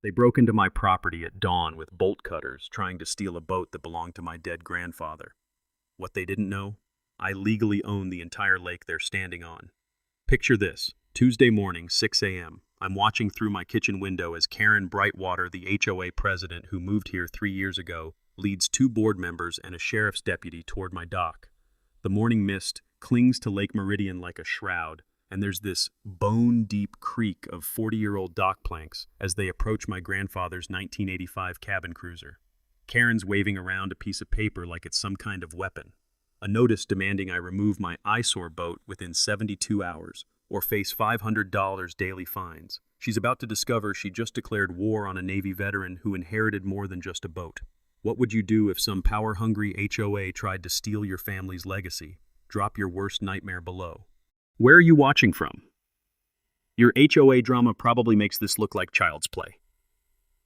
They broke into my property at dawn with bolt cutters, trying to steal a boat that belonged to my dead grandfather. What they didn't know? I legally own the entire lake they're standing on. Picture this: Tuesday morning, 6 a.m. I'm watching through my kitchen window as Karen Brightwater, the HOA president who moved here 3 years ago, leads two board members and a sheriff's deputy toward my dock. The morning mist clings to Lake Meridian like a shroud, and there's this bone-deep creak of 40-year-old dock planks as they approach my grandfather's 1985 cabin cruiser. Karen's waving around a piece of paper like it's some kind of weapon. A notice demanding I remove my eyesore boat within 72 hours or face $500 daily fines. She's about to discover she just declared war on a Navy veteran who inherited more than just a boat. What would you do if some power-hungry HOA tried to steal your family's legacy? Drop your worst nightmare below. Where are you watching from? Your HOA drama probably makes this look like child's play.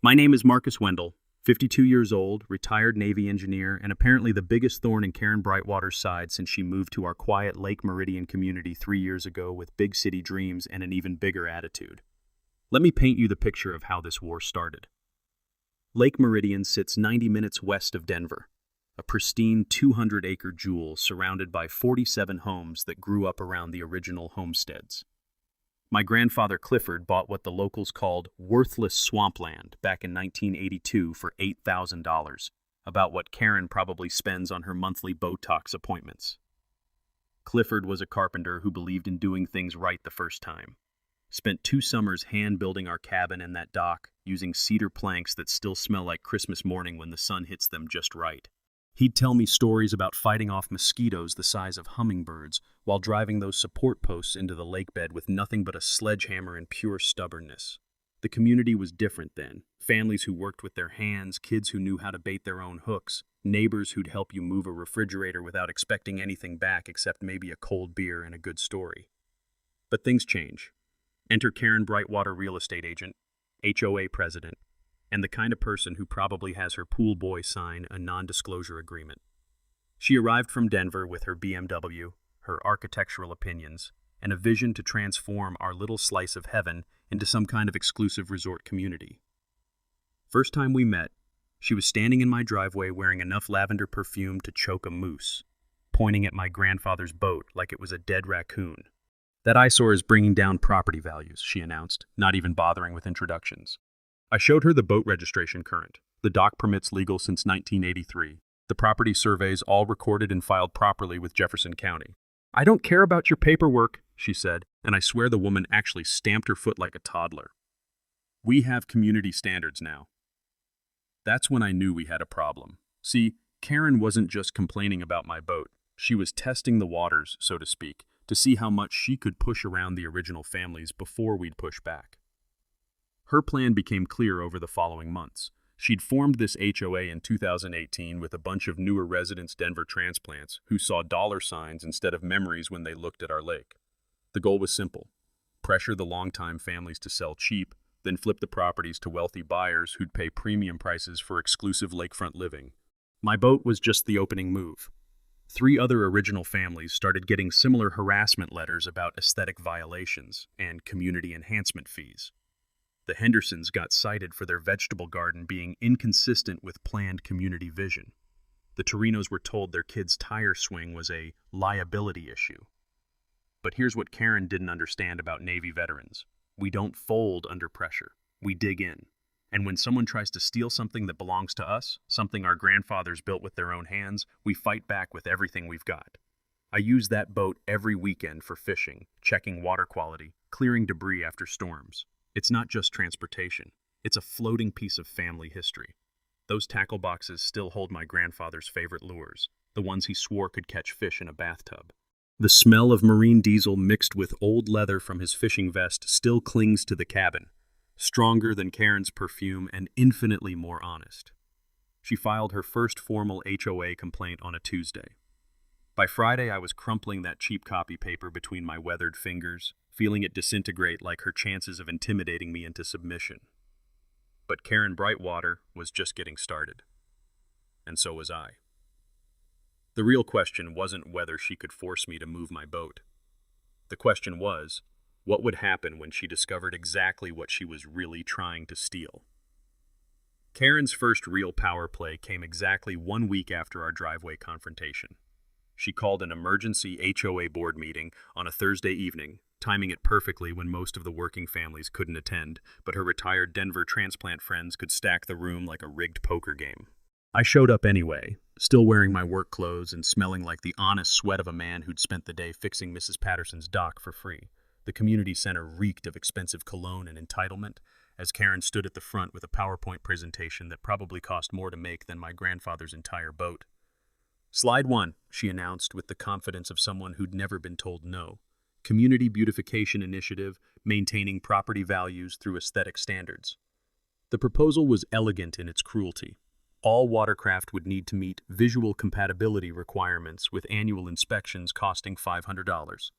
My name is Marcus Wendell, 52 years old, retired Navy engineer, and apparently the biggest thorn in Karen Brightwater's side since she moved to our quiet Lake Meridian community 3 years ago with big city dreams and an even bigger attitude. Let me paint you the picture of how this war started. Lake Meridian sits 90 minutes west of Denver, a pristine 200-acre jewel surrounded by 47 homes that grew up around the original homesteads. My grandfather Clifford bought what the locals called worthless swampland back in 1982 for $8,000, about what Karen probably spends on her monthly Botox appointments. Clifford was a carpenter who believed in doing things right the first time. Spent 2 summers hand-building our cabin and that dock, using cedar planks that still smell like Christmas morning when the sun hits them just right. He'd tell me stories about fighting off mosquitoes the size of hummingbirds while driving those support posts into the lake bed with nothing but a sledgehammer and pure stubbornness. The community was different then. Families who worked with their hands, kids who knew how to bait their own hooks, neighbors who'd help you move a refrigerator without expecting anything back except maybe a cold beer and a good story. But things change. Enter Karen Brightwater, real estate agent, HOA president, and the kind of person who probably has her pool boy sign a non-disclosure agreement. She arrived from Denver with her BMW, her architectural opinions, and a vision to transform our little slice of heaven into some kind of exclusive resort community. First time we met, she was standing in my driveway wearing enough lavender perfume to choke a moose, pointing at my grandfather's boat like it was a dead raccoon. That eyesore is bringing down property values, she announced, not even bothering with introductions. I showed her the boat registration current, the dock permits legal since 1983, the property surveys all recorded and filed properly with Jefferson County. I don't care about your paperwork, she said, and I swear the woman actually stamped her foot like a toddler. We have community standards now. That's when I knew we had a problem. See, Karen wasn't just complaining about my boat. She was testing the waters, so to speak, to see how much she could push around the original families before we'd push back. Her plan became clear over the following months. She'd formed this HOA in 2018 with a bunch of newer residents Denver transplants who saw dollar signs instead of memories when they looked at our lake. The goal was simple: pressure the longtime families to sell cheap, then flip the properties to wealthy buyers who'd pay premium prices for exclusive lakefront living. My boat was just the opening move. 3 other original families started getting similar harassment letters about aesthetic violations and community enhancement fees. The Hendersons got cited for their vegetable garden being inconsistent with planned community vision. The Torinos were told their kid's tire swing was a liability issue. But here's what Karen didn't understand about Navy veterans. We don't fold under pressure. We dig in. And when someone tries to steal something that belongs to us, something our grandfathers built with their own hands, we fight back with everything we've got. I use that boat every weekend for fishing, checking water quality, clearing debris after storms. It's not just transportation. It's a floating piece of family history. Those tackle boxes still hold my grandfather's favorite lures, the ones he swore could catch fish in a bathtub. The smell of marine diesel mixed with old leather from his fishing vest still clings to the cabin, stronger than Karen's perfume and infinitely more honest. She filed her first formal HOA complaint on a Tuesday. By Friday, I was crumpling that cheap copy paper between my weathered fingers, feeling it disintegrate like her chances of intimidating me into submission. But Karen Brightwater was just getting started. And so was I. The real question wasn't whether she could force me to move my boat. The question was, what would happen when she discovered exactly what she was really trying to steal? Karen's first real power play came exactly 1 week after our driveway confrontation. She called an emergency HOA board meeting on a Thursday evening, timing it perfectly when most of the working families couldn't attend, but her retired Denver transplant friends could stack the room like a rigged poker game. I showed up anyway, still wearing my work clothes and smelling like the honest sweat of a man who'd spent the day fixing Mrs. Patterson's dock for free. The community center reeked of expensive cologne and entitlement, as Karen stood at the front with a PowerPoint presentation that probably cost more to make than my grandfather's entire boat. "Slide 1, she announced with the confidence of someone who'd never been told no. Community Beautification Initiative, maintaining property values through aesthetic standards. The proposal was elegant in its cruelty. All watercraft would need to meet visual compatibility requirements with annual inspections costing $500.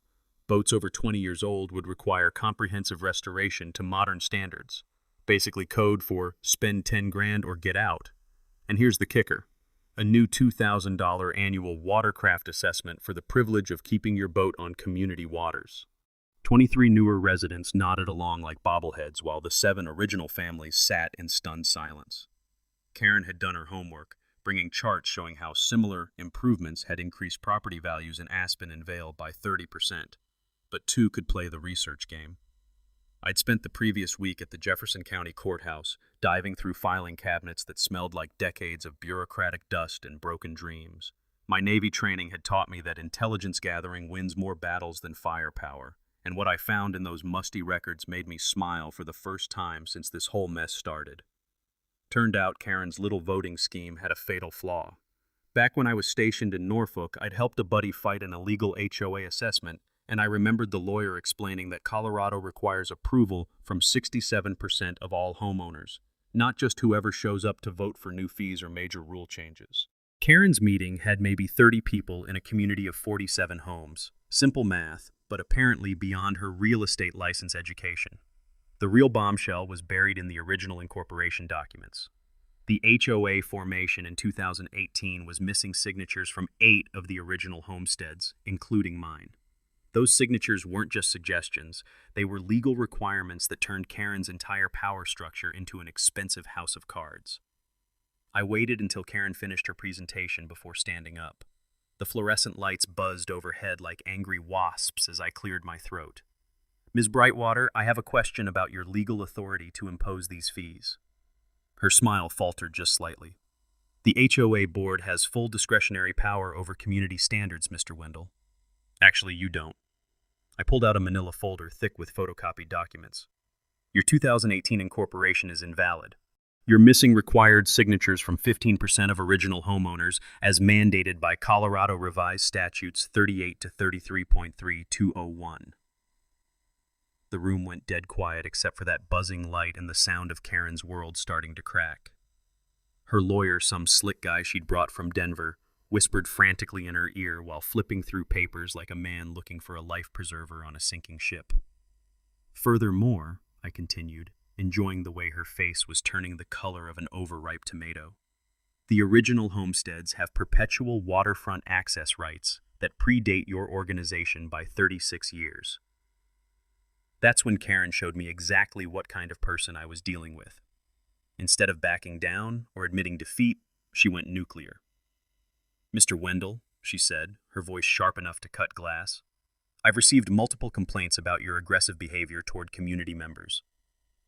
Boats over 20 years old would require comprehensive restoration to modern standards. Basically code for spend 10 grand or get out. And here's the kicker. A new $2,000 annual watercraft assessment for the privilege of keeping your boat on community waters." 23 newer residents nodded along like bobbleheads while the 7 original families sat in stunned silence. Karen had done her homework, bringing charts showing how similar improvements had increased property values in Aspen and Vail by 30%. But 2 could play the research game. I'd spent the previous week at the Jefferson County Courthouse, diving through filing cabinets that smelled like decades of bureaucratic dust and broken dreams. My Navy training had taught me that intelligence gathering wins more battles than firepower, and what I found in those musty records made me smile for the first time since this whole mess started. Turned out Karen's little voting scheme had a fatal flaw. Back when I was stationed in Norfolk, I'd helped a buddy fight an illegal HOA assessment, and I remembered the lawyer explaining that Colorado requires approval from 67% of all homeowners, not just whoever shows up to vote for new fees or major rule changes. Karen's meeting had maybe 30 people in a community of 47 homes. Simple math, but apparently beyond her real estate license education. The real bombshell was buried in the original incorporation documents. The HOA formation in 2018 was missing signatures from 8 of the original homesteads, including mine. Those signatures weren't just suggestions, they were legal requirements that turned Karen's entire power structure into an expensive house of cards. I waited until Karen finished her presentation before standing up. The fluorescent lights buzzed overhead like angry wasps as I cleared my throat. "Ms. Brightwater, I have a question about your legal authority to impose these fees." Her smile faltered just slightly. "The HOA board has full discretionary power over community standards, Mr. Wendell." "Actually, you don't." I pulled out a manila folder thick with photocopied documents. "Your 2018 incorporation is invalid. You're missing required signatures from 15% of original homeowners as mandated by Colorado Revised Statutes 38 to 33.3201. The room went dead quiet except for that buzzing light and the sound of Karen's world starting to crack. Her lawyer, some slick guy she'd brought from Denver, whispered frantically in her ear while flipping through papers like a man looking for a life preserver on a sinking ship. "Furthermore," I continued, enjoying the way her face was turning the color of an overripe tomato, "the original homesteads have perpetual waterfront access rights that predate your organization by 36 years. That's when Karen showed me exactly what kind of person I was dealing with. Instead of backing down or admitting defeat, she went nuclear. "Mr. Wendell," she said, her voice sharp enough to cut glass, "I've received multiple complaints about your aggressive behavior toward community members.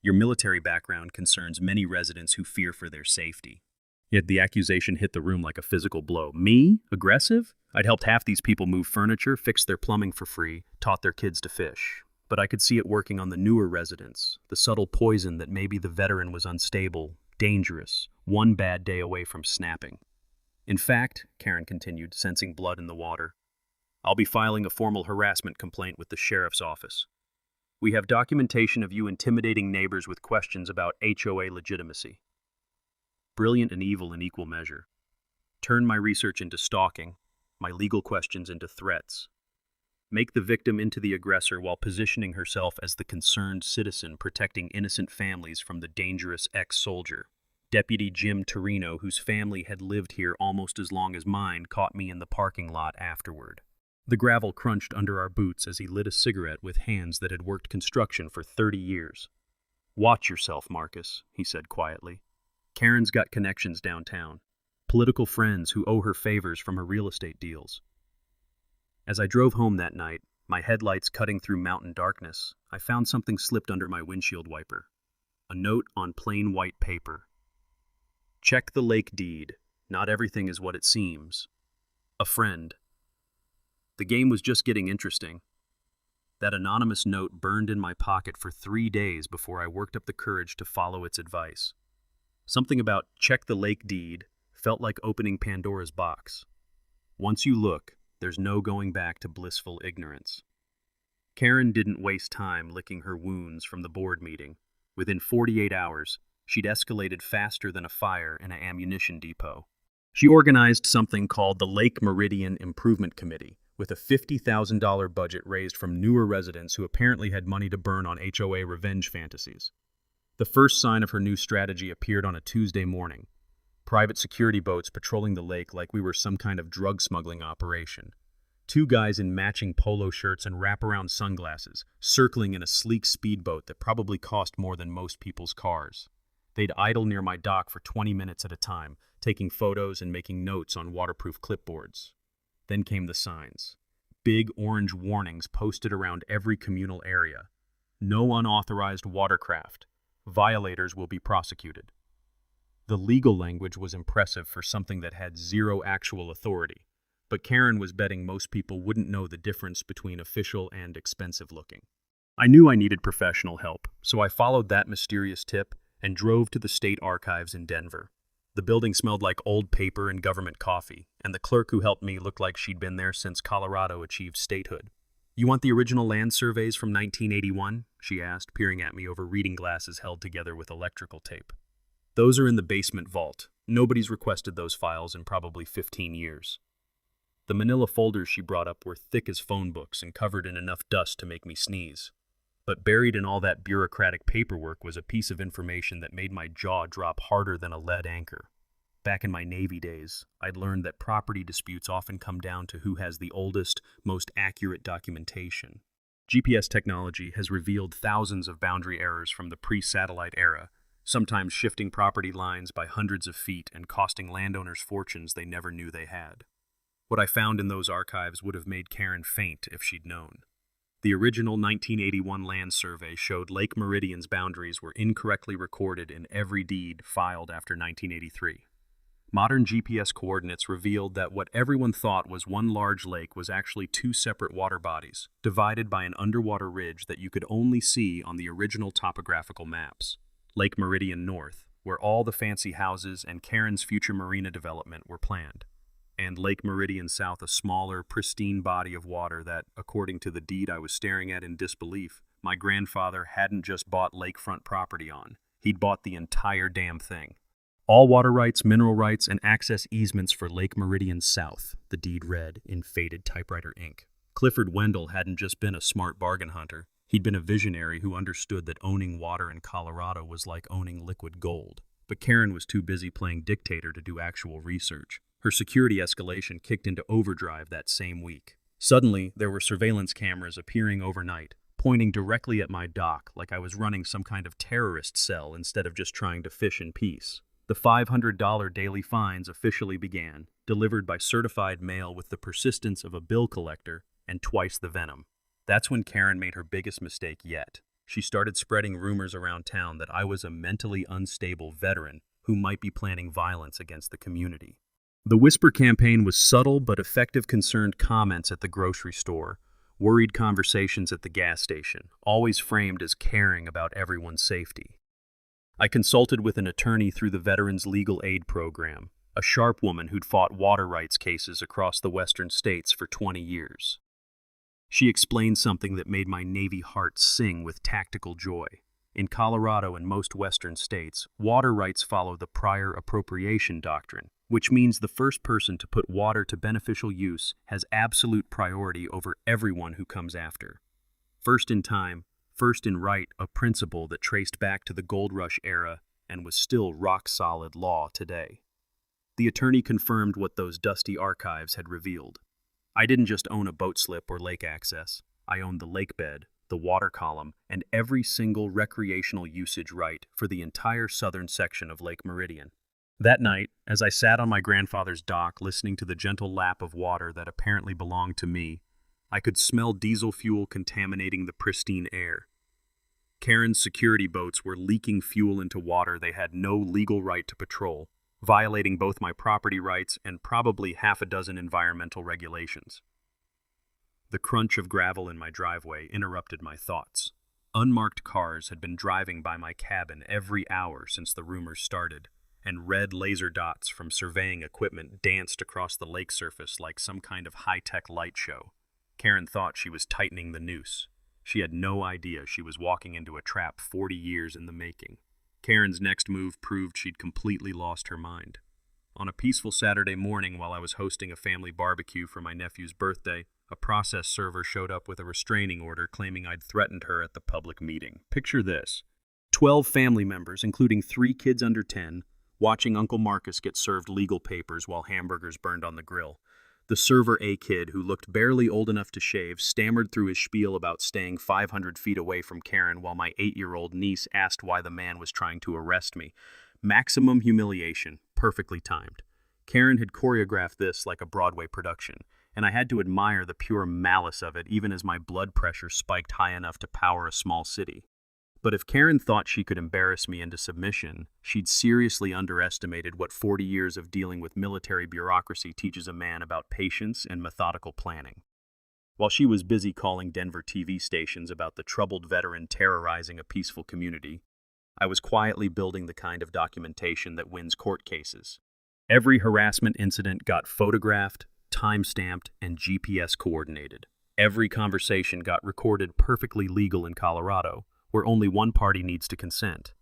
Your military background concerns many residents who fear for their safety." Yet the accusation hit the room like a physical blow. Me? Aggressive? I'd helped half these people move furniture, fixed their plumbing for free, taught their kids to fish. But I could see it working on the newer residents, the subtle poison that maybe the veteran was unstable, dangerous, one bad day away from snapping. "In fact," Karen continued, sensing blood in the water, "I'll be filing a formal harassment complaint with the sheriff's office. We have documentation of you intimidating neighbors with questions about HOA legitimacy. Brilliant and evil in equal measure. Turn my research into stalking, my legal questions into threats. Make the victim into the aggressor while positioning herself as the concerned citizen protecting innocent families from the dangerous ex-soldier. Deputy Jim Torino, whose family had lived here almost as long as mine, caught me in the parking lot afterward. The gravel crunched under our boots as he lit a cigarette with hands that had worked construction for 30 years. "Watch yourself, Marcus," he said quietly. Karen's got connections downtown, political friends who owe her favors from her real estate deals. As I drove home that night, my headlights cutting through mountain darkness, I found something slipped under my windshield wiper. A note on plain white paper. Check the lake deed. Not everything is what it seems. A friend. The game was just getting interesting. That anonymous note burned in my pocket for 3 days before I worked up the courage to follow its advice. Something about check the lake deed felt like opening Pandora's box. Once you look, there's no going back to blissful ignorance. Karen didn't waste time licking her wounds from the board meeting. Within 48 hours, she'd escalated faster than a fire in an ammunition depot. She organized something called the Lake Meridian Improvement Committee, with a $50,000 budget raised from newer residents who apparently had money to burn on HOA revenge fantasies. The first sign of her new strategy appeared on a Tuesday morning. Private security boats patrolling the lake like we were some kind of drug smuggling operation. 2 guys in matching polo shirts and wraparound sunglasses, circling in a sleek speedboat that probably cost more than most people's cars. They'd idle near my dock for 20 minutes at a time, taking photos and making notes on waterproof clipboards. Then came the signs. Big orange warnings posted around every communal area. No unauthorized watercraft. Violators will be prosecuted. The legal language was impressive for something that had zero actual authority, but Karen was betting most people wouldn't know the difference between official and expensive looking. I knew I needed professional help, so I followed that mysterious tip and drove to the state archives in Denver. The building smelled like old paper and government coffee, and the clerk who helped me looked like she'd been there since Colorado achieved statehood. "You want the original land surveys from 1981? She asked, peering at me over reading glasses held together with electrical tape. "Those are in the basement vault. Nobody's requested those files in probably 15 years. The manila folders she brought up were thick as phone books and covered in enough dust to make me sneeze. But buried in all that bureaucratic paperwork was a piece of information that made my jaw drop harder than a lead anchor. Back in my Navy days, I'd learned that property disputes often come down to who has the oldest, most accurate documentation. GPS technology has revealed thousands of boundary errors from the pre-satellite era, sometimes shifting property lines by hundreds of feet and costing landowners fortunes they never knew they had. What I found in those archives would have made Karen faint if she'd known. The original 1981 land survey showed Lake Meridian's boundaries were incorrectly recorded in every deed filed after 1983. Modern GPS coordinates revealed that what everyone thought was one large lake was actually 2 separate water bodies, divided by an underwater ridge that you could only see on the original topographical maps. Lake Meridian North, where all the fancy houses and Karen's future marina development were planned. And Lake Meridian South, a smaller, pristine body of water that, according to the deed I was staring at in disbelief, my grandfather hadn't just bought lakefront property on. He'd bought the entire damn thing. All water rights, mineral rights, and access easements for Lake Meridian South, the deed read in faded typewriter ink. Clifford Wendell hadn't just been a smart bargain hunter. He'd been a visionary who understood that owning water in Colorado was like owning liquid gold. But Karen was too busy playing dictator to do actual research. Her security escalation kicked into overdrive that same week. Suddenly, there were surveillance cameras appearing overnight, pointing directly at my dock like I was running some kind of terrorist cell instead of just trying to fish in peace. The $500 daily fines officially began, delivered by certified mail with the persistence of a bill collector and twice the venom. That's when Karen made her biggest mistake yet. She started spreading rumors around town that I was a mentally unstable veteran who might be planning violence against the community. The whisper campaign was subtle but effective, concerned comments at the grocery store, worried conversations at the gas station, always framed as caring about everyone's safety. I consulted with an attorney through the Veterans Legal Aid Program, a sharp woman who'd fought water rights cases across the western states for 20 years. She explained something that made my Navy heart sing with tactical joy. In Colorado and most western states, water rights follow the prior appropriation doctrine, which means the first person to put water to beneficial use has absolute priority over everyone who comes after. First in time, first in right, a principle that traced back to the Gold Rush era and was still rock-solid law today. The attorney confirmed what those dusty archives had revealed. I didn't just own a boat slip or lake access. I owned the lake bed, the water column, and every single recreational usage right for the entire southern section of Lake Meridian. That night, as I sat on my grandfather's dock listening to the gentle lap of water that apparently belonged to me, I could smell diesel fuel contaminating the pristine air. Karen's security boats were leaking fuel into water they had no legal right to patrol, violating both my property rights and probably half a dozen environmental regulations. The crunch of gravel in my driveway interrupted my thoughts. Unmarked cars had been driving by my cabin every hour since the rumors started, and red laser dots from surveying equipment danced across the lake surface like some kind of high-tech light show. Karen thought she was tightening the noose. She had no idea she was walking into a trap 40 years in the making. Karen's next move proved she'd completely lost her mind. On a peaceful Saturday morning while I was hosting a family barbecue for my nephew's birthday, a process server showed up with a restraining order claiming I'd threatened her at the public meeting. Picture this: 12 family members, including 3 kids under 10, watching Uncle Marcus get served legal papers while hamburgers burned on the grill. The server, a kid who looked barely old enough to shave, stammered through his spiel about staying 500 feet away from Karen while my 8-year-old niece asked why the man was trying to arrest me. Maximum humiliation, perfectly timed. Karen had choreographed this like a Broadway production, and I had to admire the pure malice of it even as my blood pressure spiked high enough to power a small city. But if Karen thought she could embarrass me into submission, she'd seriously underestimated what 40 years of dealing with military bureaucracy teaches a man about patience and methodical planning. While she was busy calling Denver TV stations about the troubled veteran terrorizing a peaceful community, I was quietly building the kind of documentation that wins court cases. Every harassment incident got photographed, time-stamped, and GPS coordinated. Every conversation got recorded perfectly legal in Colorado, where only one party needs to consent.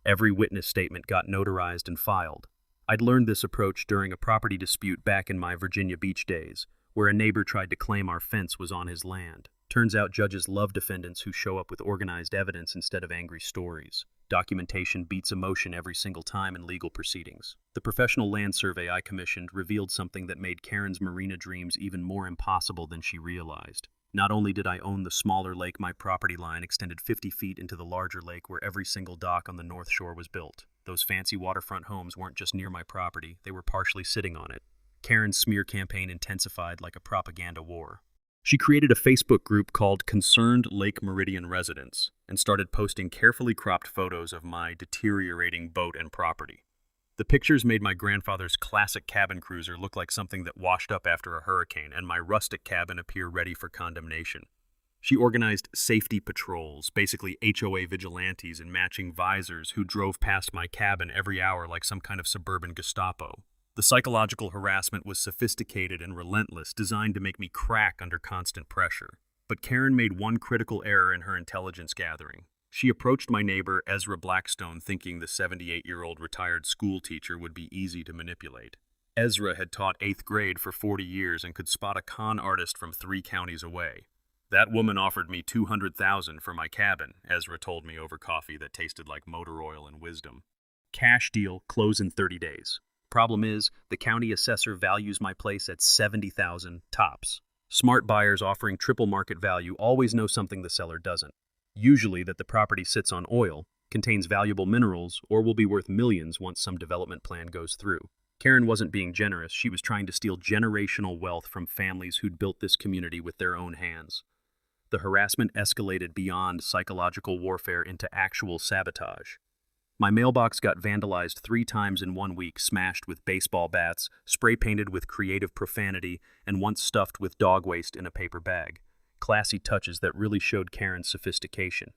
Every witness statement got notarized and filed. I'd learned this approach during a property dispute back in my Virginia Beach days, where a neighbor tried to claim our fence was on his land. Turns out judges love defendants who show up with organized evidence instead of angry stories. Documentation beats emotion every single time in legal proceedings. The professional land survey I commissioned revealed something that made Karen's marina dreams even more impossible than she realized. Not only did I own the smaller lake, my property line extended 50 feet into the larger lake where every single dock on the North Shore was built. Those fancy waterfront homes weren't just near my property, they were partially sitting on it. Karen's smear campaign intensified like a propaganda war. She created a Facebook group called Concerned Lake Meridian Residents and started posting carefully cropped photos of my deteriorating boat and property. The pictures made my grandfather's classic cabin cruiser look like something that washed up after a hurricane, and my rustic cabin appear ready for condemnation. She organized safety patrols, basically HOA vigilantes in matching visors who drove past my cabin every hour like some kind of suburban Gestapo. The psychological harassment was sophisticated and relentless, designed to make me crack under constant pressure. But Karen made one critical error in her intelligence gathering. She approached my neighbor, Ezra Blackstone, thinking the 78-year-old retired school teacher would be easy to manipulate. Ezra had taught 8th grade for 40 years and could spot a con artist from 3 counties away. That woman offered me $200,000 for my cabin, Ezra told me over coffee that tasted like motor oil and wisdom. Cash deal, close in 30 days. Problem is, the county assessor values my place at $70,000 tops. Smart buyers offering triple market value always know something the seller doesn't. Usually that the property sits on oil, contains valuable minerals, or will be worth millions once some development plan goes through. Karen wasn't being generous, she was trying to steal generational wealth from families who'd built this community with their own hands. The harassment escalated beyond psychological warfare into actual sabotage. My mailbox got vandalized 3 times in 1 week, smashed with baseball bats, spray-painted with creative profanity, and once stuffed with dog waste in a paper bag. Classy touches that really showed Karen's sophistication.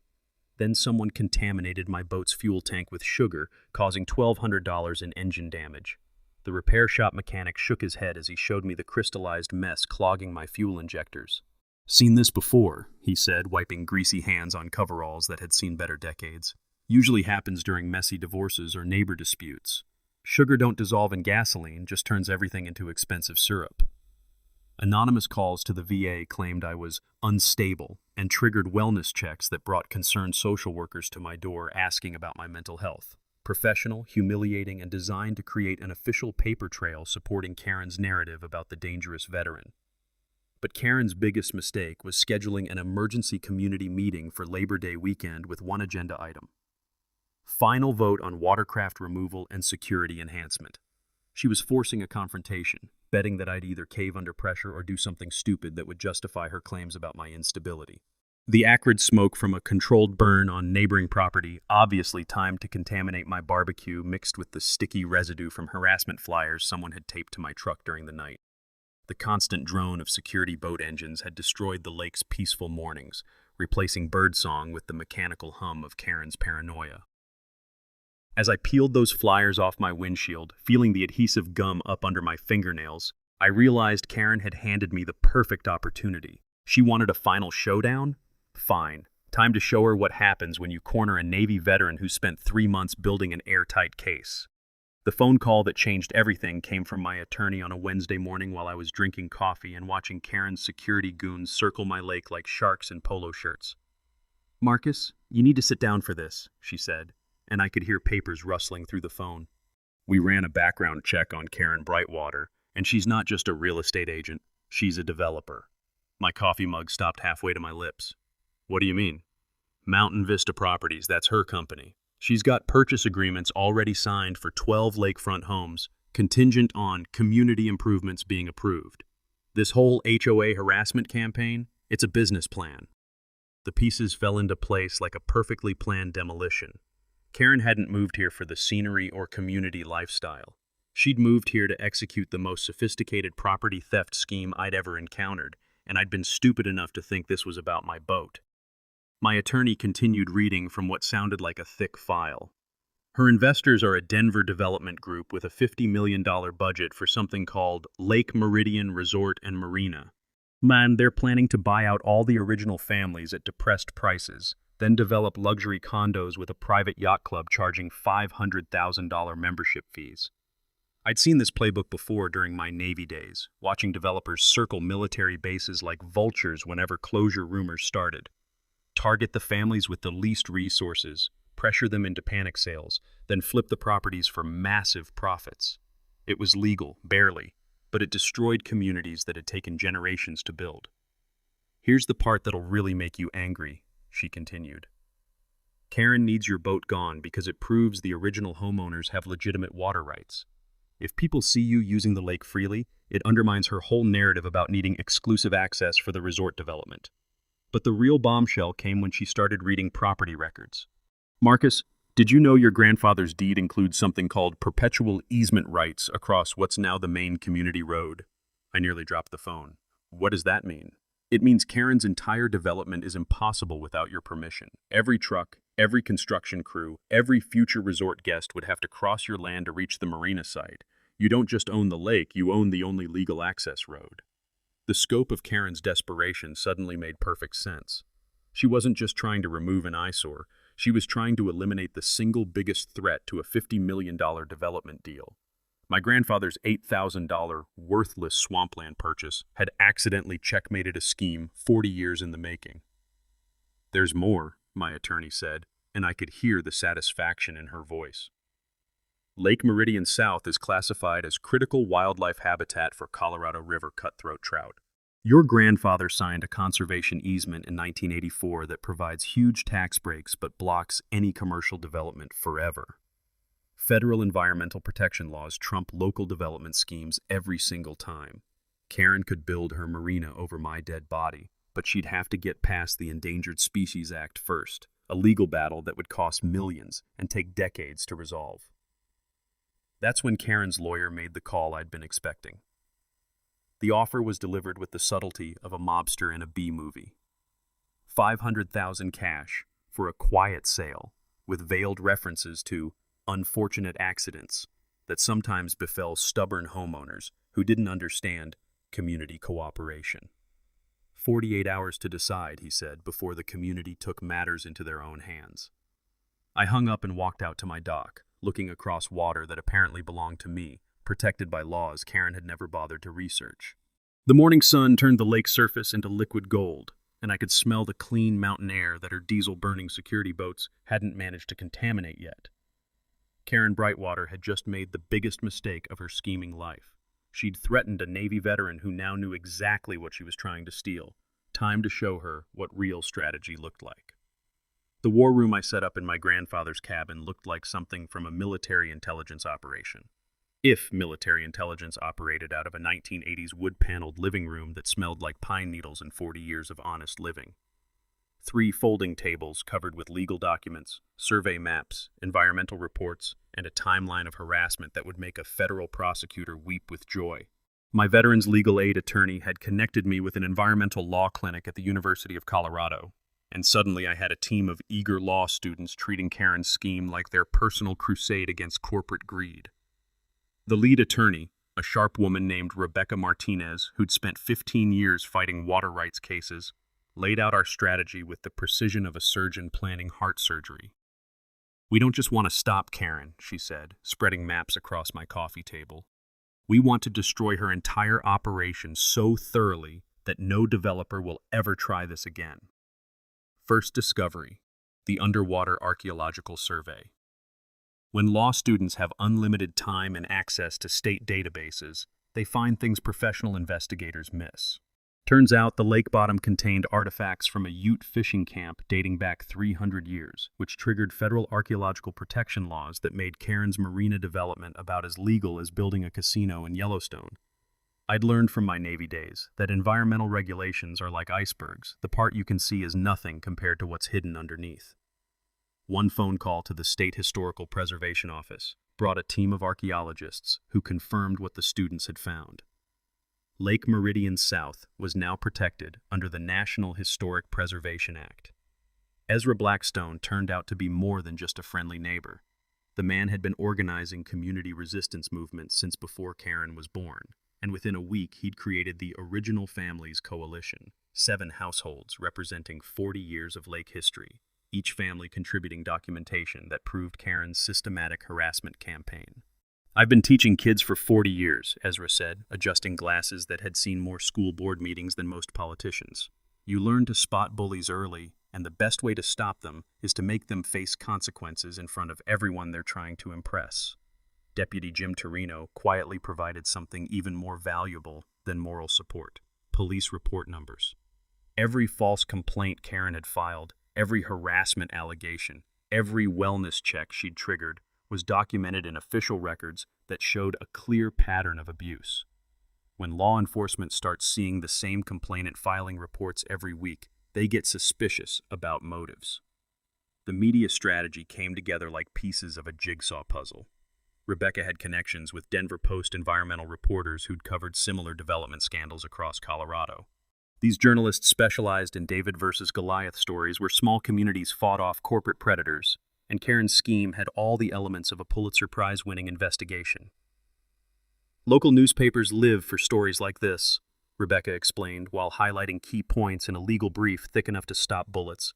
Then someone contaminated my boat's fuel tank with sugar, causing $1,200 in engine damage. The repair shop mechanic shook his head as he showed me the crystallized mess clogging my fuel injectors. "Seen this before," he said, wiping greasy hands on coveralls that had seen better decades. "Usually happens during messy divorces or neighbor disputes. Sugar don't dissolve in gasoline, just turns everything into expensive syrup." Anonymous calls to the VA claimed I was unstable and triggered wellness checks that brought concerned social workers to my door asking about my mental health. Professional, humiliating, and designed to create an official paper trail supporting Karen's narrative about the dangerous veteran. But Karen's biggest mistake was scheduling an emergency community meeting for Labor Day weekend with one agenda item: final vote on watercraft removal and security enhancement. She was forcing a confrontation, betting that I'd either cave under pressure or do something stupid that would justify her claims about my instability. The acrid smoke from a controlled burn on neighboring property, obviously timed to contaminate my barbecue, mixed with the sticky residue from harassment flyers someone had taped to my truck during the night. The constant drone of security boat engines had destroyed the lake's peaceful mornings, replacing birdsong with the mechanical hum of Karen's paranoia. As I peeled those flyers off my windshield, feeling the adhesive gum up under my fingernails, I realized Karen had handed me the perfect opportunity. She wanted a final showdown? Fine. Time to show her what happens when you corner a Navy veteran who spent 3 months building an airtight case. The phone call that changed everything came from my attorney on a Wednesday morning while I was drinking coffee and watching Karen's security goons circle my lake like sharks in polo shirts. "Marcus, you need to sit down for this," she said, and I could hear papers rustling through the phone. We ran a background check on Karen Brightwater, and she's not just a real estate agent, she's a developer. My coffee mug stopped halfway to my lips. "What do you mean?" "Mountain Vista Properties, that's her company. She's got purchase agreements already signed for 12 lakefront homes, contingent on community improvements being approved. This whole HOA harassment campaign, it's a business plan." The pieces fell into place like a perfectly planned demolition. Karen hadn't moved here for the scenery or community lifestyle. She'd moved here to execute the most sophisticated property theft scheme I'd ever encountered, and I'd been stupid enough to think this was about my boat. My attorney continued reading from what sounded like a thick file. Her investors are a Denver development group with a $50 million budget for something called Lake Meridian Resort and Marina. Man, they're planning to buy out all the original families at depressed prices, then develop luxury condos with a private yacht club charging $500,000 membership fees. I'd seen this playbook before during my Navy days, watching developers circle military bases like vultures whenever closure rumors started. Target the families with the least resources, pressure them into panic sales, then flip the properties for massive profits. It was legal, barely, but it destroyed communities that had taken generations to build. "Here's the part that'll really make you angry," she continued. "Karen needs your boat gone because it proves the original homeowners have legitimate water rights. If people see you using the lake freely, it undermines her whole narrative about needing exclusive access for the resort development." But the real bombshell came when she started reading property records. "Marcus, did you know your grandfather's deed includes something called perpetual easement rights across what's now the main community road?" I nearly dropped the phone. "What does that mean?" "It means Karen's entire development is impossible without your permission. Every truck, every construction crew, every future resort guest would have to cross your land to reach the marina site. You don't just own the lake, you own the only legal access road." The scope of Karen's desperation suddenly made perfect sense. She wasn't just trying to remove an eyesore, she was trying to eliminate the single biggest threat to a $50 million development deal. My grandfather's $8,000 worthless swampland purchase had accidentally checkmated a scheme 40 years in the making. "There's more," my attorney said, and I could hear the satisfaction in her voice. "Lake Meridian South is classified as critical wildlife habitat for Colorado River cutthroat trout. Your grandfather signed a conservation easement in 1984 that provides huge tax breaks but blocks any commercial development forever. Federal environmental protection laws trump local development schemes every single time. Karen could build her marina over my dead body, but she'd have to get past the Endangered Species Act first, a legal battle that would cost millions and take decades to resolve." That's when Karen's lawyer made the call I'd been expecting. The offer was delivered with the subtlety of a mobster in a B-movie. $500,000 cash for a quiet sale, with veiled references to unfortunate accidents that sometimes befell stubborn homeowners who didn't understand community cooperation. 48 hours to decide, he said, before the community took matters into their own hands. I hung up and walked out to my dock, looking across water that apparently belonged to me, protected by laws Karen had never bothered to research. The morning sun turned the lake's surface into liquid gold, and I could smell the clean mountain air that her diesel-burning security boats hadn't managed to contaminate yet. Karen Brightwater had just made the biggest mistake of her scheming life. She'd threatened a Navy veteran who now knew exactly what she was trying to steal. Time to show her what real strategy looked like. The war room I set up in my grandfather's cabin looked like something from a military intelligence operation. If military intelligence operated out of a 1980s wood-paneled living room that smelled like pine needles and 40 years of honest living. 3 folding tables covered with legal documents, survey maps, environmental reports, and a timeline of harassment that would make a federal prosecutor weep with joy. My veterans legal aid attorney had connected me with an environmental law clinic at the University of Colorado, and suddenly I had a team of eager law students treating Karen's scheme like their personal crusade against corporate greed. The lead attorney, a sharp woman named Rebecca Martinez, who'd spent 15 years fighting water rights cases, laid out our strategy with the precision of a surgeon planning heart surgery. "We don't just want to stop Karen," she said, spreading maps across my coffee table. "We want to destroy her entire operation so thoroughly that no developer will ever try this again." First discovery: the Underwater Archaeological Survey. When law students have unlimited time and access to state databases, they find things professional investigators miss. Turns out the lake bottom contained artifacts from a Ute fishing camp dating back 300 years, which triggered federal archaeological protection laws that made Karen's marina development about as legal as building a casino in Yellowstone. I'd learned from my Navy days that environmental regulations are like icebergs. The part you can see is nothing compared to what's hidden underneath. One phone call to the State Historical Preservation Office brought a team of archaeologists who confirmed what the students had found. Lake Meridian South was now protected under the National Historic Preservation Act. Ezra Blackstone turned out to be more than just a friendly neighbor. The man had been organizing community resistance movements since before Karen was born, and within a week he'd created the Original Families Coalition, 7 households representing 40 years of lake history, each family contributing documentation that proved Karen's systematic harassment campaign. "I've been teaching kids for 40 years, Ezra said, adjusting glasses that had seen more school board meetings than most politicians. "You learn to spot bullies early, and the best way to stop them is to make them face consequences in front of everyone they're trying to impress." Deputy Jim Torino quietly provided something even more valuable than moral support: police report numbers. Every false complaint Karen had filed, every harassment allegation, every wellness check she'd triggered was documented in official records that showed a clear pattern of abuse. When law enforcement starts seeing the same complainant filing reports every week, they get suspicious about motives. The media strategy came together like pieces of a jigsaw puzzle. Rebecca had connections with Denver Post environmental reporters who'd covered similar development scandals across Colorado. These journalists specialized in David versus Goliath stories where small communities fought off corporate predators, and Karen's scheme had all the elements of a Pulitzer Prize-winning investigation. "Local newspapers live for stories like this," Rebecca explained while highlighting key points in a legal brief thick enough to stop bullets.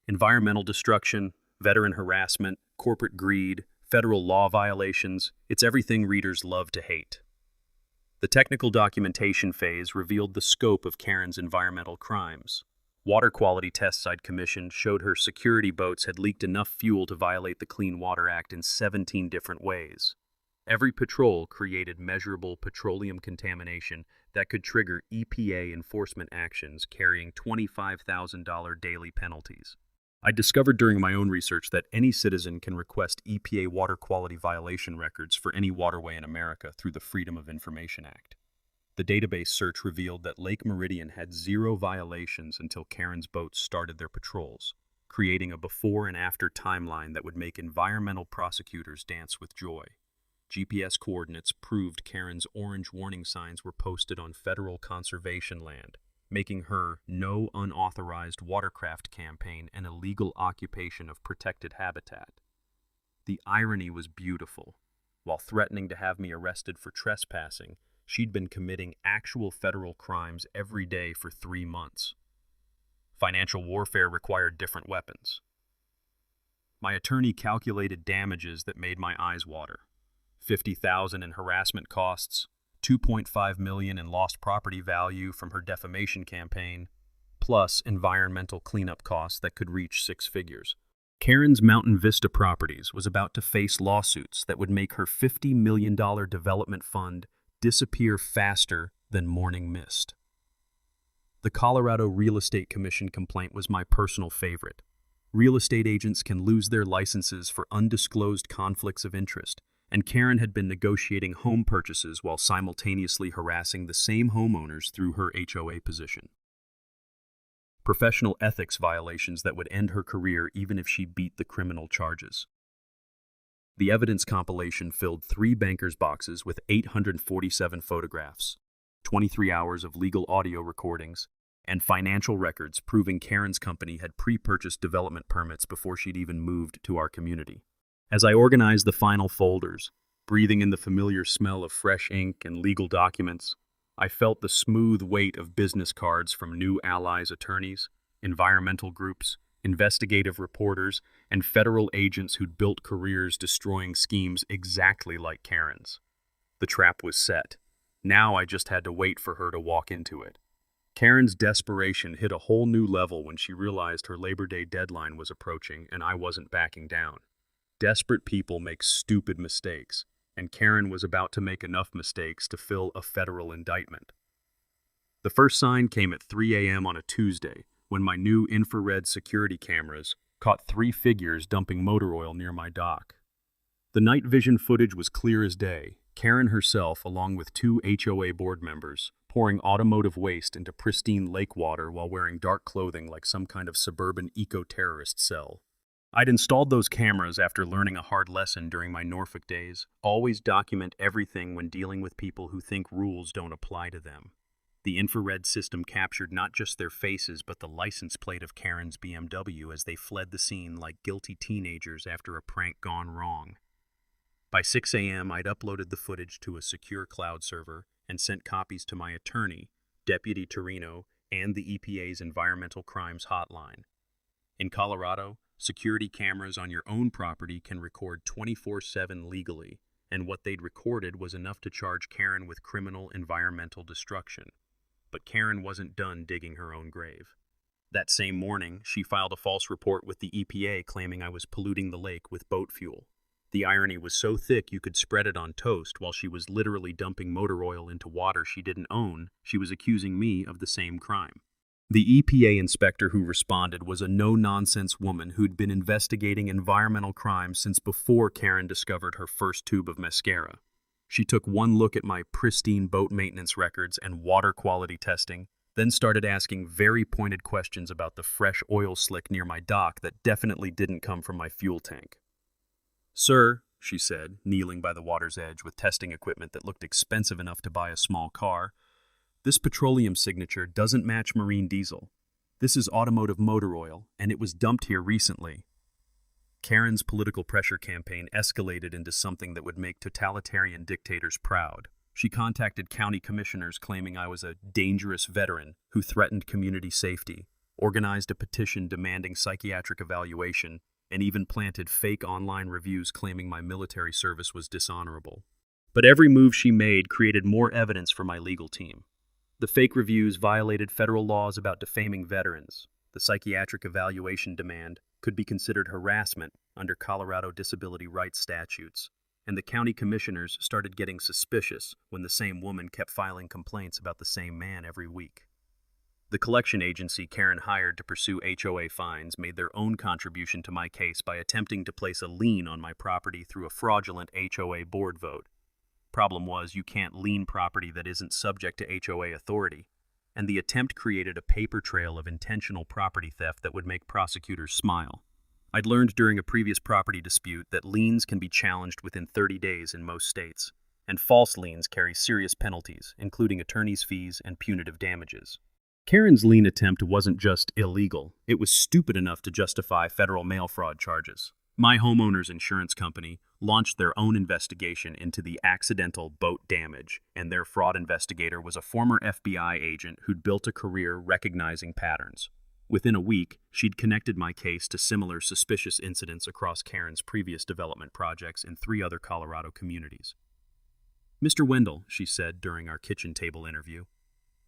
"Environmental destruction, veteran harassment, corporate greed, federal law violations, it's everything readers love to hate." The technical documentation phase revealed the scope of Karen's environmental crimes. Water quality tests I'd commissioned showed her security boats had leaked enough fuel to violate the Clean Water Act in 17 different ways. Every patrol created measurable petroleum contamination that could trigger EPA enforcement actions carrying $25,000 daily penalties. I discovered during my own research that any citizen can request EPA water quality violation records for any waterway in America through the Freedom of Information Act. The database search revealed that Lake Meridian had 0 violations until Karen's boats started their patrols, creating a before and after timeline that would make environmental prosecutors dance with joy. GPS coordinates proved Karen's orange warning signs were posted on federal conservation land, making her No Unauthorized Watercraft campaign an illegal occupation of protected habitat. The irony was beautiful. While threatening to have me arrested for trespassing, she'd been committing actual federal crimes every day for 3 months. Financial warfare required different weapons. My attorney calculated damages that made my eyes water. $50,000 in harassment costs, $2.5 million in lost property value from her defamation campaign, plus environmental cleanup costs that could reach 6 figures. Karen's Mountain Vista Properties was about to face lawsuits that would make her $50 million development fund disappear faster than morning mist. The Colorado Real Estate Commission complaint was my personal favorite. Real estate agents can lose their licenses for undisclosed conflicts of interest, and Karen had been negotiating home purchases while simultaneously harassing the same homeowners through her HOA position. Professional ethics violations that would end her career even if she beat the criminal charges. The evidence compilation filled 3 banker's boxes with 847 photographs, 23 hours of legal audio recordings, and financial records proving Karen's company had pre-purchased development permits before she'd even moved to our community. As I organized the final folders, breathing in the familiar smell of fresh ink and legal documents, I felt the smooth weight of business cards from new allies attorneys, environmental groups, investigative reporters, and federal agents who'd built careers destroying schemes exactly like Karen's. The trap was set. Now I just had to wait for her to walk into it. Karen's desperation hit a whole new level when she realized her Labor Day deadline was approaching and I wasn't backing down. Desperate people make stupid mistakes, and Karen was about to make enough mistakes to fill a federal indictment. The first sign came at 3 a.m. on a Tuesday, when my new infrared security cameras caught 3 figures dumping motor oil near my dock. The night vision footage was clear as day, Karen herself along with 2 HOA board members, pouring automotive waste into pristine lake water while wearing dark clothing like some kind of suburban eco-terrorist cell. I'd installed those cameras after learning a hard lesson during my Norfolk days. Always document everything when dealing with people who think rules don't apply to them. The infrared system captured not just their faces but the license plate of Karen's BMW as they fled the scene like guilty teenagers after a prank gone wrong. By 6 a.m., I'd uploaded the footage to a secure cloud server and sent copies to my attorney, Deputy Torino, and the EPA's Environmental Crimes Hotline. In Colorado, security cameras on your own property can record 24/7 legally, and what they'd recorded was enough to charge Karen with criminal environmental destruction. But Karen wasn't done digging her own grave. That same morning, she filed a false report with the EPA claiming I was polluting the lake with boat fuel. The irony was so thick you could spread it on toast while she was literally dumping motor oil into water she didn't own. She was accusing me of the same crime. The EPA inspector who responded was a no-nonsense woman who'd been investigating environmental crimes since before Karen discovered her first tube of mascara. She took one look at my pristine boat maintenance records and water quality testing, then started asking very pointed questions about the fresh oil slick near my dock that definitely didn't come from my fuel tank. "Sir," she said, kneeling by the water's edge with testing equipment that looked expensive enough to buy a small car, "this petroleum signature doesn't match marine diesel. This is automotive motor oil, and it was dumped here recently." Karen's political pressure campaign escalated into something that would make totalitarian dictators proud. She contacted county commissioners claiming I was a dangerous veteran who threatened community safety, organized a petition demanding psychiatric evaluation, and even planted fake online reviews claiming my military service was dishonorable. But every move she made created more evidence for my legal team. The fake reviews violated federal laws about defaming veterans. The psychiatric evaluation demand could be considered harassment under Colorado disability rights statutes, and the county commissioners started getting suspicious when the same woman kept filing complaints about the same man every week. The collection agency Karen hired to pursue HOA fines made their own contribution to my case by attempting to place a lien on my property through a fraudulent HOA board vote. Problem was, you can't lien property that isn't subject to HOA authority, and the attempt created a paper trail of intentional property theft that would make prosecutors smile. I'd learned during a previous property dispute that liens can be challenged within 30 days in most states, and false liens carry serious penalties, including attorney's fees and punitive damages. Karen's lien attempt wasn't just illegal, it was stupid enough to justify federal mail fraud charges. My homeowner's insurance company launched their own investigation into the accidental boat damage, and their fraud investigator was a former FBI agent who'd built a career recognizing patterns. Within a week, she'd connected my case to similar suspicious incidents across Karen's previous development projects in 3 other Colorado communities. "Mr. Wendell," she said during our kitchen table interview,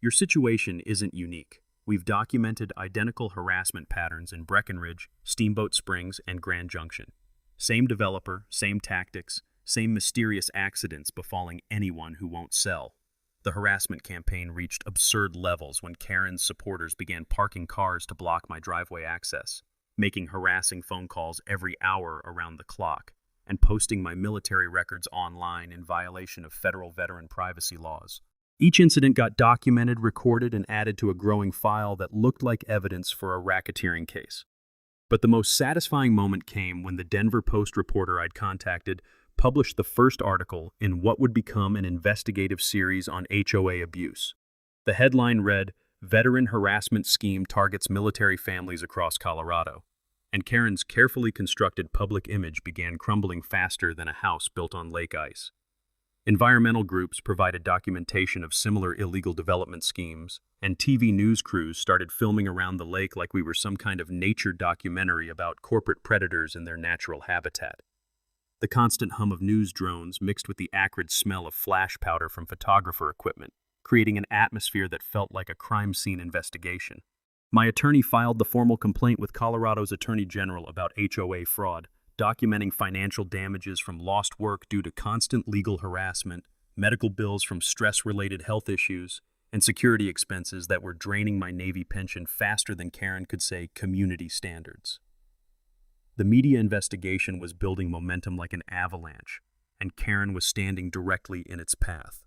"your situation isn't unique. We've documented identical harassment patterns in Breckenridge, Steamboat Springs, and Grand Junction. Same developer, same tactics, same mysterious accidents befalling anyone who won't sell. The harassment campaign reached absurd levels when Karen's supporters began parking cars to block my driveway access, making harassing phone calls every hour around the clock, and posting my military records online in violation of federal veteran privacy laws. Each incident got documented, recorded, and added to a growing file that looked like evidence for a racketeering case. But the most satisfying moment came when the Denver Post reporter I'd contacted published the first article in what would become an investigative series on HOA abuse. The headline read, "Veteran Harassment Scheme Targets Military Families Across Colorado," and Karen's carefully constructed public image began crumbling faster than a house built on lake ice. Environmental groups provided documentation of similar illegal development schemes, and TV news crews started filming around the lake like we were some kind of nature documentary about corporate predators in their natural habitat. The constant hum of news drones mixed with the acrid smell of flash powder from photographer equipment, creating an atmosphere that felt like a crime scene investigation. My attorney filed the formal complaint with Colorado's Attorney General about HOA fraud, documenting financial damages from lost work due to constant legal harassment, medical bills from stress-related health issues, and security expenses that were draining my Navy pension faster than Karen could say community standards. The media investigation was building momentum like an avalanche, and Karen was standing directly in its path.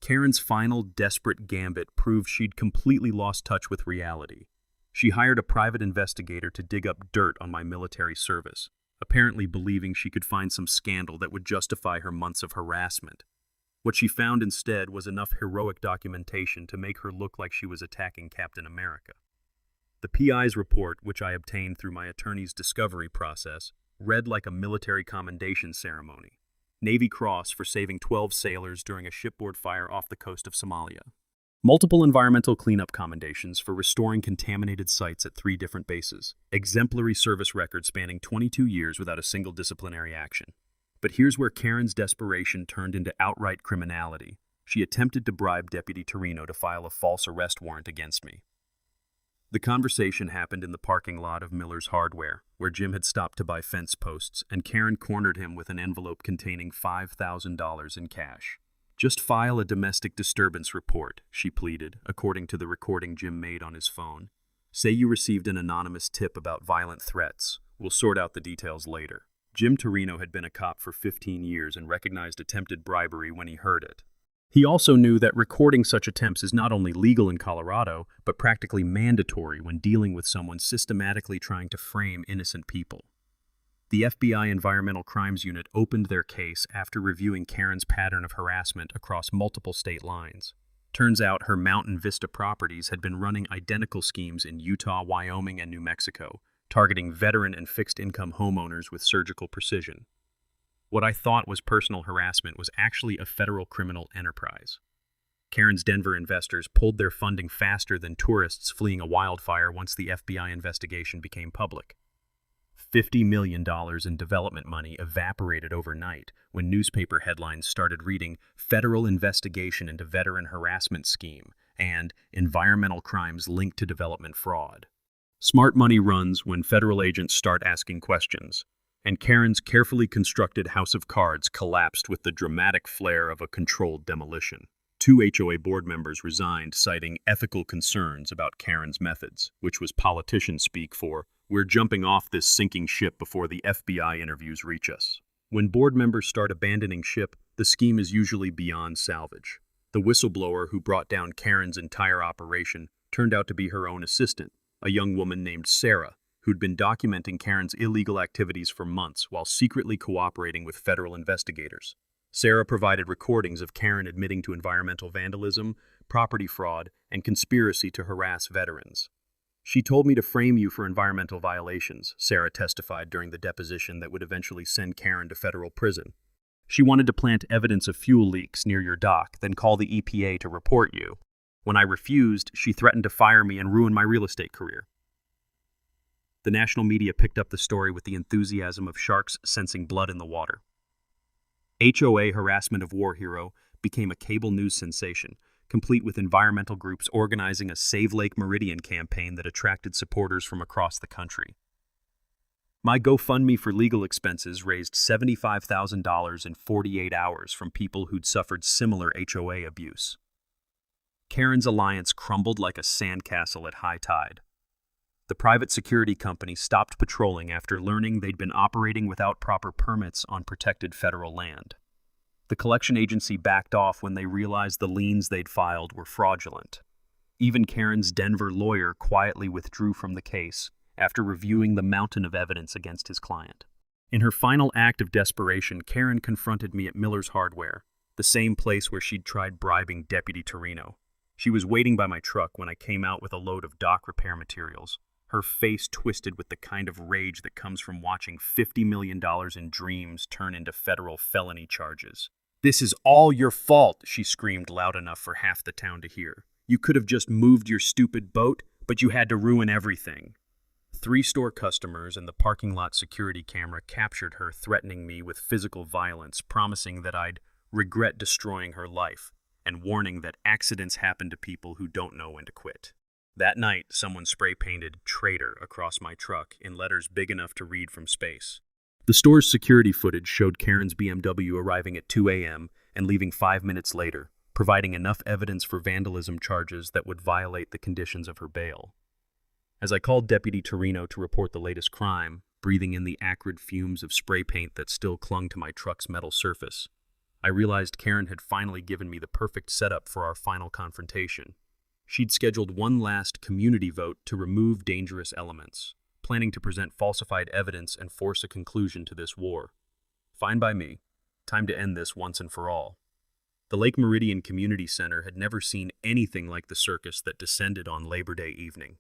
Karen's final desperate gambit proved she'd completely lost touch with reality. She hired a private investigator to dig up dirt on my military service, apparently believing she could find some scandal that would justify her months of harassment. What she found instead was enough heroic documentation to make her look like she was attacking Captain America. The PI's report, which I obtained through my attorney's discovery process, read like a military commendation ceremony. Navy Cross for saving 12 sailors during a shipboard fire off the coast of Somalia. Multiple environmental cleanup commendations for restoring contaminated sites at 3 different bases. Exemplary service record spanning 22 years without a single disciplinary action. But here's where Karen's desperation turned into outright criminality. She attempted to bribe Deputy Torino to file a false arrest warrant against me. The conversation happened in the parking lot of Miller's Hardware, where Jim had stopped to buy fence posts, and Karen cornered him with an envelope containing $5,000 in cash. "Just file a domestic disturbance report," she pleaded, according to the recording Jim made on his phone. "Say you received an anonymous tip about violent threats. We'll sort out the details later." Jim Torino had been a cop for 15 years and recognized attempted bribery when he heard it. He also knew that recording such attempts is not only legal in Colorado, but practically mandatory when dealing with someone systematically trying to frame innocent people. The FBI Environmental Crimes Unit opened their case after reviewing Karen's pattern of harassment across multiple state lines. Turns out her Mountain Vista properties had been running identical schemes in Utah, Wyoming, and New Mexico, targeting veteran and fixed-income homeowners with surgical precision. What I thought was personal harassment was actually a federal criminal enterprise. Karen's Denver investors pulled their funding faster than tourists fleeing a wildfire once the FBI investigation became public. $50 million in development money evaporated overnight when newspaper headlines started reading "Federal Investigation into Veteran Harassment Scheme" and "Environmental Crimes Linked to Development Fraud." Smart money runs when federal agents start asking questions, and Karen's carefully constructed house of cards collapsed with the dramatic flair of a controlled demolition. 2 HOA board members resigned, citing ethical concerns about Karen's methods, which was politician speak for, "We're jumping off this sinking ship before the FBI interviews reach us." When board members start abandoning ship, the scheme is usually beyond salvage. The whistleblower who brought down Karen's entire operation turned out to be her own assistant, a young woman named Sarah, who'd been documenting Karen's illegal activities for months while secretly cooperating with federal investigators. Sarah provided recordings of Karen admitting to environmental vandalism, property fraud, and conspiracy to harass veterans. "She told me to frame you for environmental violations," Sarah testified during the deposition that would eventually send Karen to federal prison. "She wanted to plant evidence of fuel leaks near your dock, then call the EPA to report you. When I refused, she threatened to fire me and ruin my real estate career." The national media picked up the story with the enthusiasm of sharks sensing blood in the water. HOA Harassment of War Hero became a cable news sensation, complete with environmental groups organizing a Save Lake Meridian campaign that attracted supporters from across the country. My GoFundMe for legal expenses raised $75,000 in 48 hours from people who'd suffered similar HOA abuse. Karen's alliance crumbled like a sandcastle at high tide. The private security company stopped patrolling after learning they'd been operating without proper permits on protected federal land. The collection agency backed off when they realized the liens they'd filed were fraudulent. Even Karen's Denver lawyer quietly withdrew from the case after reviewing the mountain of evidence against his client. In her final act of desperation, Karen confronted me at Miller's Hardware, the same place where she'd tried bribing Deputy Torino. She was waiting by my truck when I came out with a load of dock repair materials, her face twisted with the kind of rage that comes from watching $50 million in dreams turn into federal felony charges. "This is all your fault," she screamed loud enough for half the town to hear. "You could have just moved your stupid boat, but you had to ruin everything." 3 store customers and the parking lot security camera captured her threatening me with physical violence, promising that I'd regret destroying her life, and warning that accidents happen to people who don't know when to quit. That night, someone spray-painted "Traitor" across my truck in letters big enough to read from space. The store's security footage showed Karen's BMW arriving at 2 a.m. and leaving 5 minutes later, providing enough evidence for vandalism charges that would violate the conditions of her bail. As I called Deputy Torino to report the latest crime, breathing in the acrid fumes of spray paint that still clung to my truck's metal surface, I realized Karen had finally given me the perfect setup for our final confrontation. She'd scheduled one last community vote to remove dangerous elements, planning to present falsified evidence and force a conclusion to this war. Fine by me. Time to end this once and for all. The Lake Meridian Community Center had never seen anything like the circus that descended on Labor Day evening.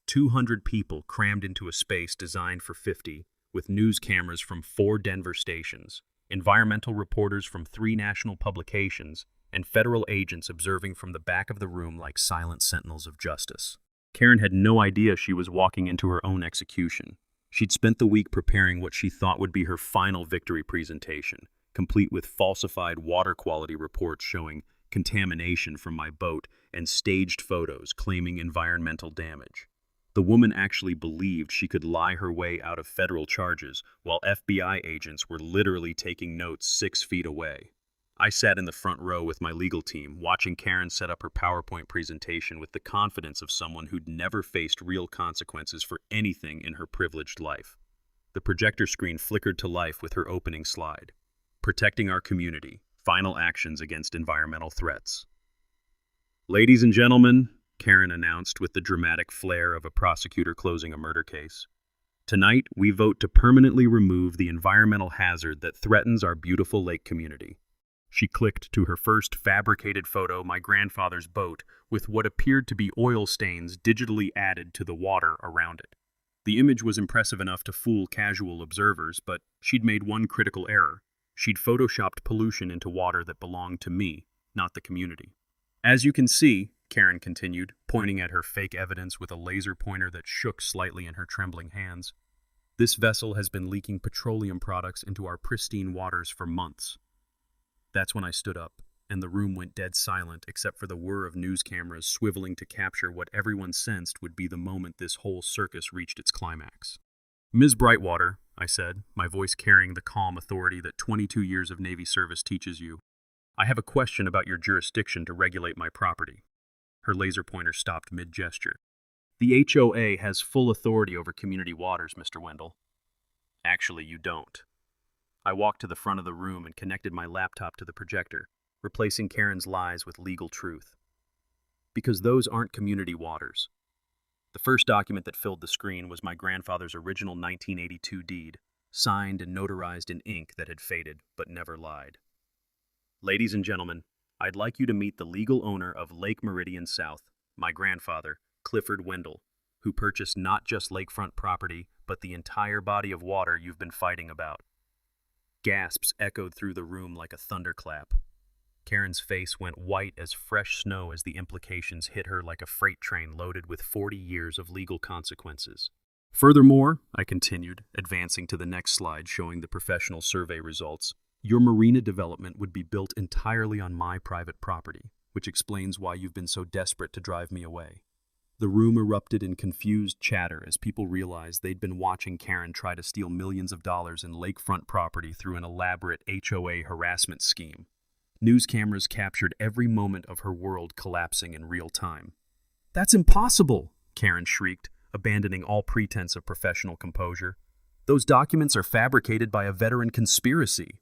200 people crammed into a space designed for 50, with news cameras from 4 Denver stations, environmental reporters from 3 national publications, and federal agents observing from the back of the room like silent sentinels of justice. Karen had no idea she was walking into her own execution. She'd spent the week preparing what she thought would be her final victory presentation, complete with falsified water quality reports showing contamination from my boat and staged photos claiming environmental damage. The woman actually believed she could lie her way out of federal charges while FBI agents were literally taking notes 6 feet away. I sat in the front row with my legal team, watching Karen set up her PowerPoint presentation with the confidence of someone who'd never faced real consequences for anything in her privileged life. The projector screen flickered to life with her opening slide. "Protecting our community, final actions against environmental threats." "Ladies and gentlemen," Karen announced with the dramatic flair of a prosecutor closing a murder case, "tonight we vote to permanently remove the environmental hazard that threatens our beautiful lake community." She clicked to her first fabricated photo, my grandfather's boat, with what appeared to be oil stains digitally added to the water around it. The image was impressive enough to fool casual observers, but she'd made one critical error. She'd photoshopped pollution into water that belonged to me, not the community. "As you can see," Karen continued, pointing at her fake evidence with a laser pointer that shook slightly in her trembling hands, "this vessel has been leaking petroleum products into our pristine waters for months." That's when I stood up, and the room went dead silent except for the whir of news cameras swiveling to capture what everyone sensed would be the moment this whole circus reached its climax. "Ms. Brightwater," I said, my voice carrying the calm authority that 22 years of Navy service teaches you, "I have a question about your jurisdiction to regulate my property." Her laser pointer stopped mid-gesture. "The HOA has full authority over community waters, Mr. Wendell." "Actually, you don't." I walked to the front of the room and connected my laptop to the projector, replacing Karen's lies with legal truth. "Because those aren't community waters." The first document that filled the screen was my grandfather's original 1982 deed, signed and notarized in ink that had faded but never lied. "Ladies and gentlemen, I'd like you to meet the legal owner of Lake Meridian South, my grandfather, Clifford Wendell, who purchased not just lakefront property, but the entire body of water you've been fighting about." Gasps echoed through the room like a thunderclap. Karen's face went white as fresh snow as the implications hit her like a freight train loaded with 40 years of legal consequences. "Furthermore," I continued, advancing to the next slide showing the professional survey results, "your marina development would be built entirely on my private property, which explains why you've been so desperate to drive me away. The room erupted in confused chatter as people realized they'd been watching Karen try to steal millions of dollars in lakefront property through an elaborate HOA harassment scheme. News cameras captured every moment of her world collapsing in real time. "That's impossible!" Karen shrieked, abandoning all pretense of professional composure. "Those documents are fabricated by a veteran conspiracy."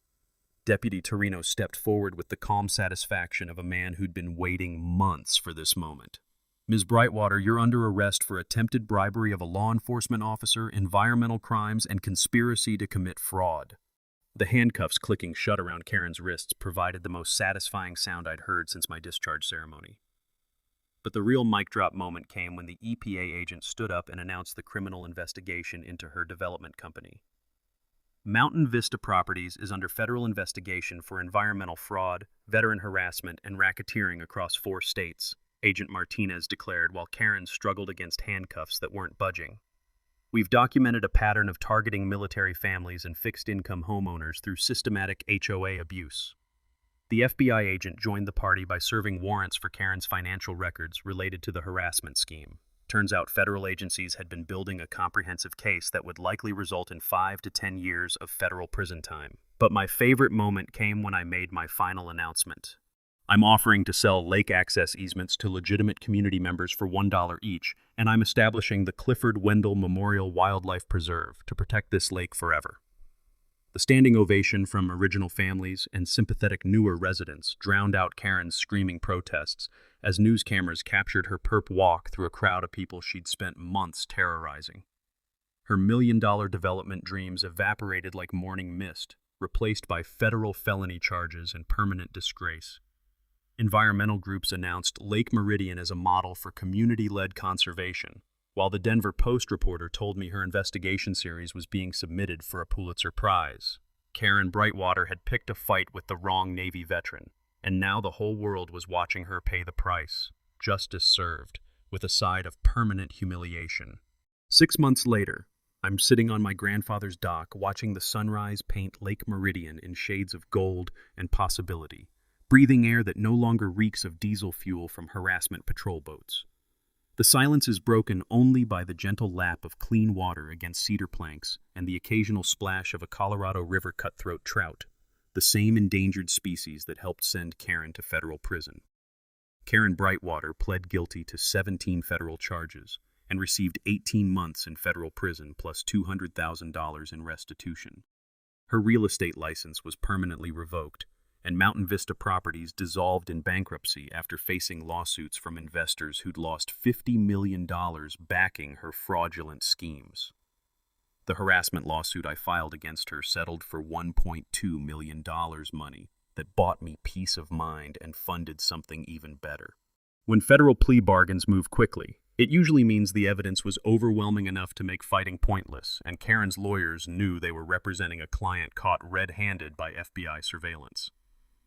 Deputy Torino stepped forward with the calm satisfaction of a man who'd been waiting months for this moment. "Ms. Brightwater, you're under arrest for attempted bribery of a law enforcement officer, environmental crimes, and conspiracy to commit fraud." The handcuffs clicking shut around Karen's wrists provided the most satisfying sound I'd heard since my discharge ceremony. But the real mic drop moment came when the EPA agent stood up and announced the criminal investigation into her development company. Mountain Vista Properties is under federal investigation for environmental fraud, veteran harassment, and racketeering across 4 states, Agent Martinez declared while Karen struggled against handcuffs that weren't budging. "We've documented a pattern of targeting military families and fixed-income homeowners through systematic HOA abuse." The FBI agent joined the party by serving warrants for Karen's financial records related to the harassment scheme. Turns out federal agencies had been building a comprehensive case that would likely result in 5 to 10 years of federal prison time. But my favorite moment came when I made my final announcement. "I'm offering to sell lake access easements to legitimate community members for $1 each, and I'm establishing the Clifford Wendell Memorial Wildlife Preserve to protect this lake forever." The standing ovation from original families and sympathetic newer residents drowned out Karen's screaming protests as news cameras captured her perp walk through a crowd of people she'd spent months terrorizing. Her million-dollar development dreams evaporated like morning mist, replaced by federal felony charges and permanent disgrace. Environmental groups announced Lake Meridian as a model for community-led conservation, while the Denver Post reporter told me her investigation series was being submitted for a Pulitzer Prize. Karen Brightwater had picked a fight with the wrong Navy veteran, and now the whole world was watching her pay the price. Justice served, with a side of permanent humiliation. 6 months later, I'm sitting on my grandfather's dock watching the sunrise paint Lake Meridian in shades of gold and possibility, breathing air that no longer reeks of diesel fuel from harassment patrol boats. The silence is broken only by the gentle lap of clean water against cedar planks and the occasional splash of a Colorado River cutthroat trout, the same endangered species that helped send Karen to federal prison. Karen Brightwater pled guilty to 17 federal charges and received 18 months in federal prison plus $200,000 in restitution. Her real estate license was permanently revoked, and Mountain Vista Properties dissolved in bankruptcy after facing lawsuits from investors who'd lost $50 million backing her fraudulent schemes. The harassment lawsuit I filed against her settled for $1.2 million money that bought me peace of mind and funded something even better. When federal plea bargains move quickly, it usually means the evidence was overwhelming enough to make fighting pointless, and Karen's lawyers knew they were representing a client caught red-handed by FBI surveillance.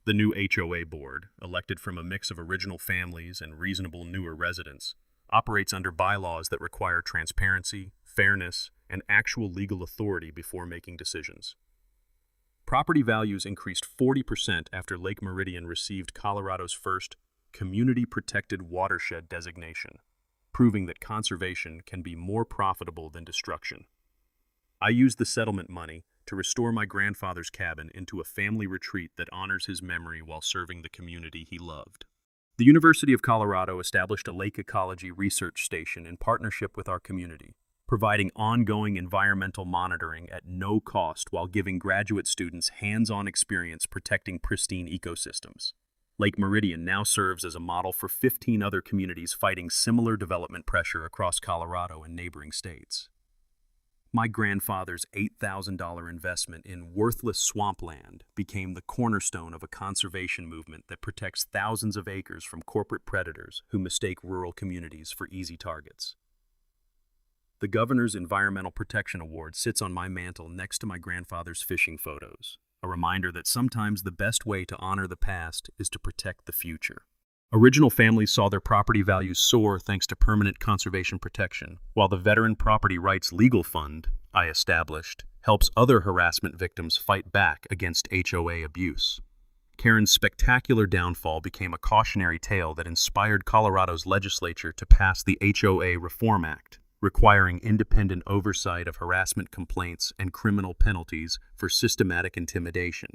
The new HOA board, elected from a mix of original families and reasonable newer residents, operates under bylaws that require transparency, fairness, and actual legal authority before making decisions. Property values increased 40% after Lake Meridian received Colorado's first Community Protected Watershed designation, proving that conservation can be more profitable than destruction. I used the settlement money to restore my grandfather's cabin into a family retreat that honors his memory while serving the community he loved. The University of Colorado established a lake ecology research station in partnership with our community, providing ongoing environmental monitoring at no cost while giving graduate students hands-on experience protecting pristine ecosystems. Lake Meridian now serves as a model for 15 other communities fighting similar development pressure across Colorado and neighboring states. My grandfather's $8,000 investment in worthless swampland became the cornerstone of a conservation movement that protects thousands of acres from corporate predators who mistake rural communities for easy targets. The Governor's Environmental Protection Award sits on my mantle next to my grandfather's fishing photos, a reminder that sometimes the best way to honor the past is to protect the future. Original families saw their property values soar thanks to permanent conservation protection, while the Veteran Property Rights Legal Fund I established helps other harassment victims fight back against HOA abuse. Karen's spectacular downfall became a cautionary tale that inspired Colorado's legislature to pass the HOA Reform Act, requiring independent oversight of harassment complaints and criminal penalties for systematic intimidation.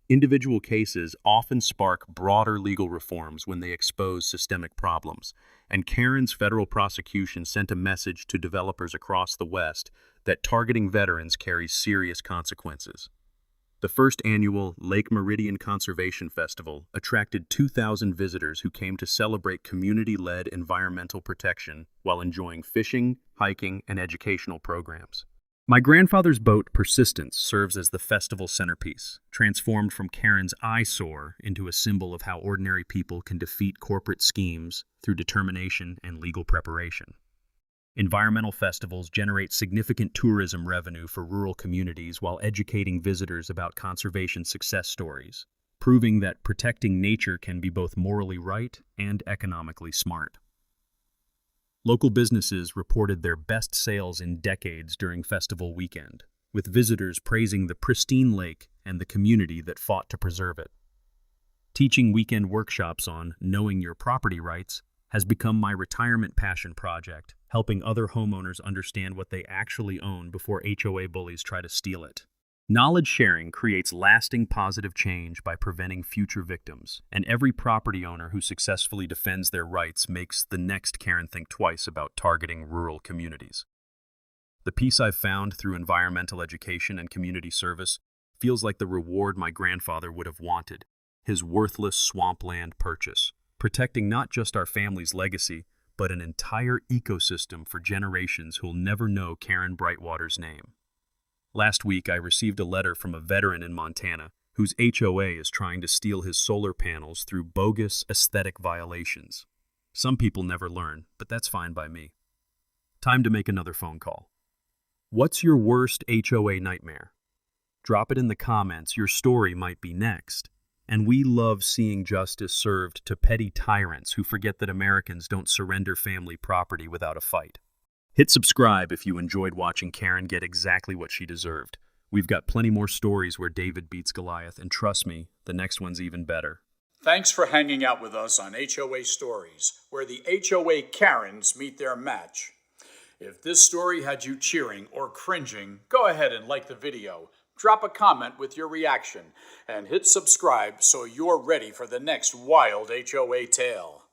Individual cases often spark broader legal reforms when they expose systemic problems, and Karen's federal prosecution sent a message to developers across the West that targeting veterans carries serious consequences. The first annual Lake Meridian Conservation Festival attracted 2,000 visitors who came to celebrate community-led environmental protection while enjoying fishing, hiking, and educational programs. My grandfather's boat, Persistence, serves as the festival centerpiece, transformed from Karen's eyesore into a symbol of how ordinary people can defeat corporate schemes through determination and legal preparation. Environmental festivals generate significant tourism revenue for rural communities while educating visitors about conservation success stories, proving that protecting nature can be both morally right and economically smart. Local businesses reported their best sales in decades during festival weekend, with visitors praising the pristine lake and the community that fought to preserve it. Teaching weekend workshops on knowing your property rights has become my retirement passion project, helping other homeowners understand what they actually own before HOA bullies try to steal it. Knowledge sharing creates lasting positive change by preventing future victims, and every property owner who successfully defends their rights makes the next Karen think twice about targeting rural communities. The peace I've found through environmental education and community service feels like the reward my grandfather would have wanted, his worthless swampland purchase, protecting not just our family's legacy, but an entire ecosystem for generations who'll never know Karen Brightwater's name. Last week, I received a letter from a veteran in Montana whose HOA is trying to steal his solar panels through bogus aesthetic violations. Some people never learn, but that's fine by me. Time to make another phone call. What's your worst HOA nightmare? Drop it in the comments. Your story might be next. And we love seeing justice served to petty tyrants who forget that Americans don't surrender family property without a fight. Hit subscribe if you enjoyed watching Karen get exactly what she deserved. We've got plenty more stories where David beats Goliath, and trust me, the next one's even better. Thanks for hanging out with us on HOA Stories, where the HOA Karens meet their match. If this story had you cheering or cringing, go ahead and like the video. Drop a comment with your reaction, and hit subscribe so you're ready for the next wild HOA tale.